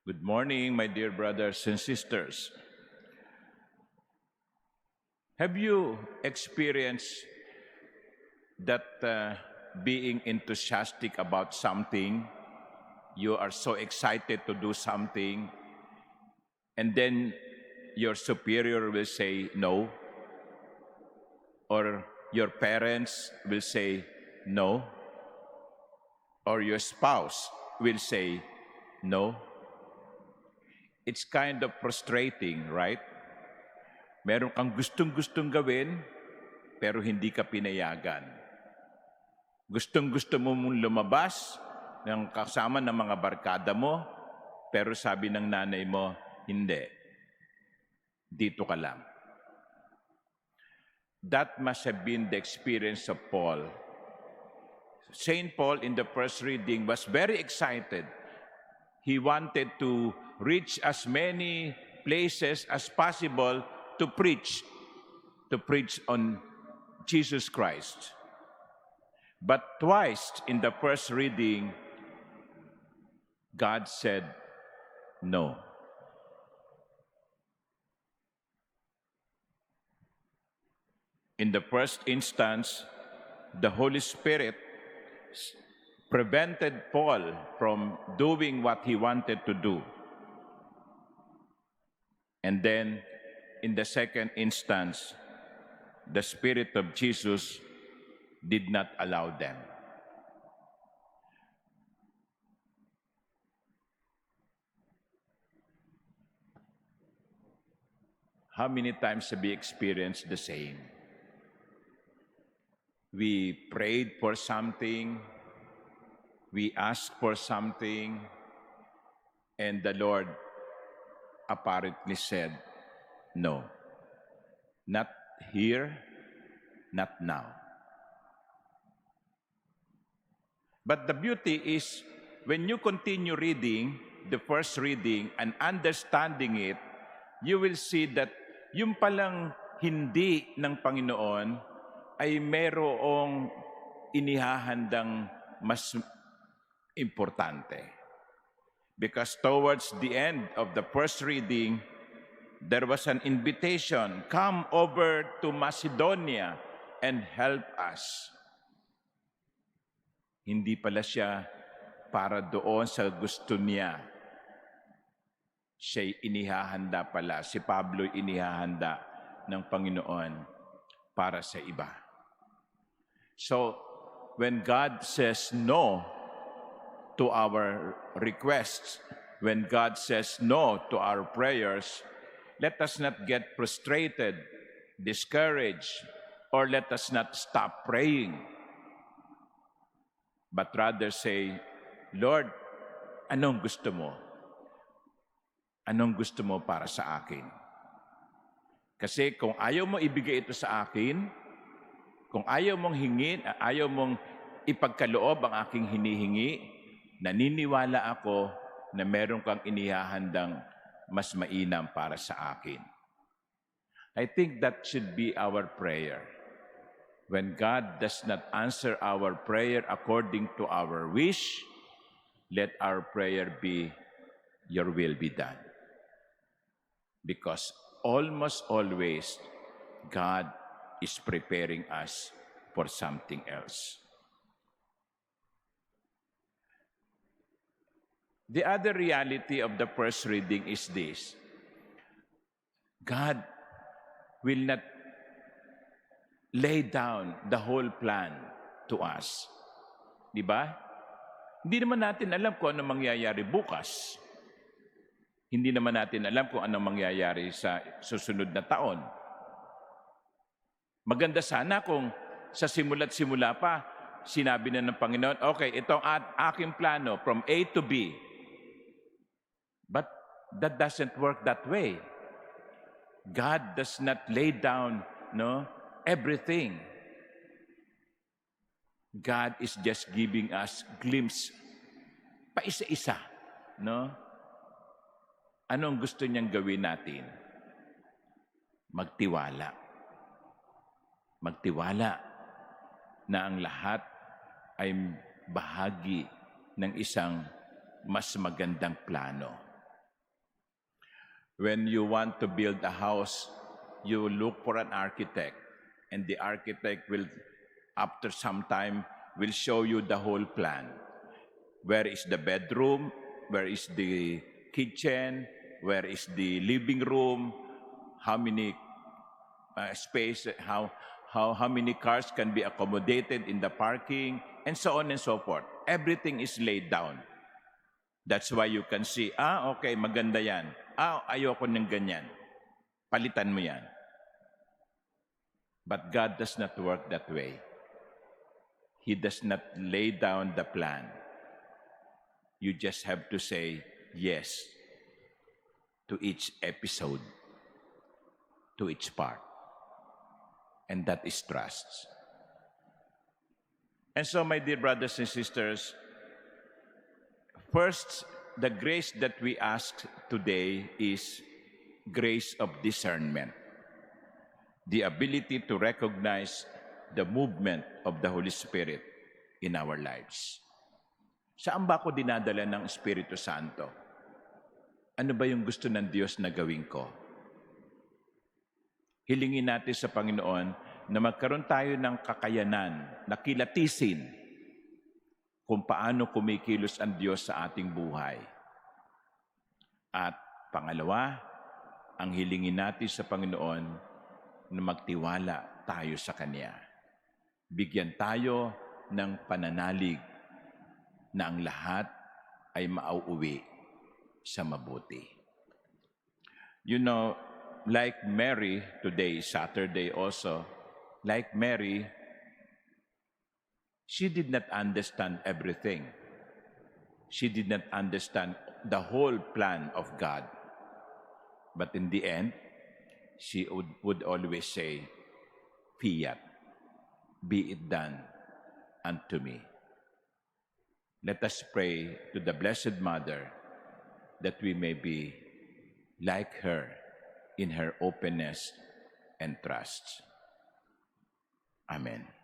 Good morning, my dear brothers and sisters. Have you experienced that being enthusiastic about something, you are so excited to do something, and then your superior will say no, or your parents will say no, or your spouse will say no? It's kind of frustrating, right? Meron kang gustong-gustong gawin, pero hindi ka pinayagan. Gustong-gusto mo mong lumabas ng kasama ng mga barkada mo, pero sabi ng nanay mo, hindi. Dito ka lang. That must have been the experience of Paul. Saint Paul in the first reading was very excited. He wanted to reach as many places as possible to preach on Jesus Christ. But twice in the first reading, God said no. In the first instance, the Holy Spirit prevented Paul from doing what he wanted to do. And then, in the second instance, the Spirit of Jesus did not allow them. How many times have we experienced the same? We prayed for something, we asked for something, and the Lord apparently said, no, not here, not now. But the beauty is, when you continue reading the first reading and understanding it, you will see that yung palang hindi ng Panginoon ay merong inihahandang mas importante. Because towards the end of the first reading, there was an invitation, come over to Macedonia and help us. Hindi pala siya para doon sa gusto niya. Siya'y inihahanda pala, si Pablo'y inihahanda ng Panginoon para sa iba. So, when God says no to our requests, when God says no to our prayers, let us not get frustrated, discouraged, or let us not stop praying. But rather say, Lord, anong gusto mo? Anong gusto mo para sa akin? Kasi kung ayaw mo ibigay ito sa akin, kung ayaw mong hingin, ayaw mong ipagkaloob ang aking hinihingi, naniniwala ako na meron kang inihahandang mas mainam para sa akin. I think that should be our prayer. When God does not answer our prayer according to our wish, let our prayer be, your will be done. Because almost always, God is preparing us for something else. The other reality of the first reading is this. God will not lay down the whole plan to us. Di ba? Hindi naman natin alam kung ano mangyayari bukas. Hindi naman natin alam kung ano mangyayari sa susunod na taon. Maganda sana kung sa simula't simula pa, sinabi na ng Panginoon, okay, ito ang aking plano from A to B. But that doesn't work that way. God does not lay down everything. God is just giving us glimpse, paisa-isa. Anong gusto niyang gawin natin? Magtiwala. Magtiwala na ang lahat ay bahagi ng isang mas magandang plano. When you want to build a house, you look for an architect, and the architect will, after some time, will show you the whole plan. Where is the bedroom? Where is the kitchen? Where is the living room? How many space? How many cars can be accommodated in the parking? And so on and so forth. Everything is laid down. That's why you can see, okay, maganda yan. Ayoko ng ganyan. Palitan mo yan. But God does not work that way. He does not lay down the plan. You just have to say yes to each episode, to each part. And that is trust. And so, my dear brothers and sisters, first, the grace that we ask today is grace of discernment. The ability to recognize the movement of the Holy Spirit in our lives. Saan ba ako dinadala ng Espiritu Santo? Ano ba yung gusto ng Diyos na gawin ko? Hilingin natin sa Panginoon na magkaroon tayo ng kakayanan na kilatisin kung paano kumikilos ang Diyos sa ating buhay. At pangalawa, ang hilingin natin sa Panginoon na magtiwala tayo sa Kanya. Bigyan tayo ng pananalig na ang lahat ay mauuwi sa mabuti. You know, like Mary, today, Saturday also, like Mary, she did not understand everything. She did not understand the whole plan of God. But in the end, she would always say, "Fiat, be it done unto me." Let us pray to the Blessed Mother that we may be like her in her openness and trust. Amen.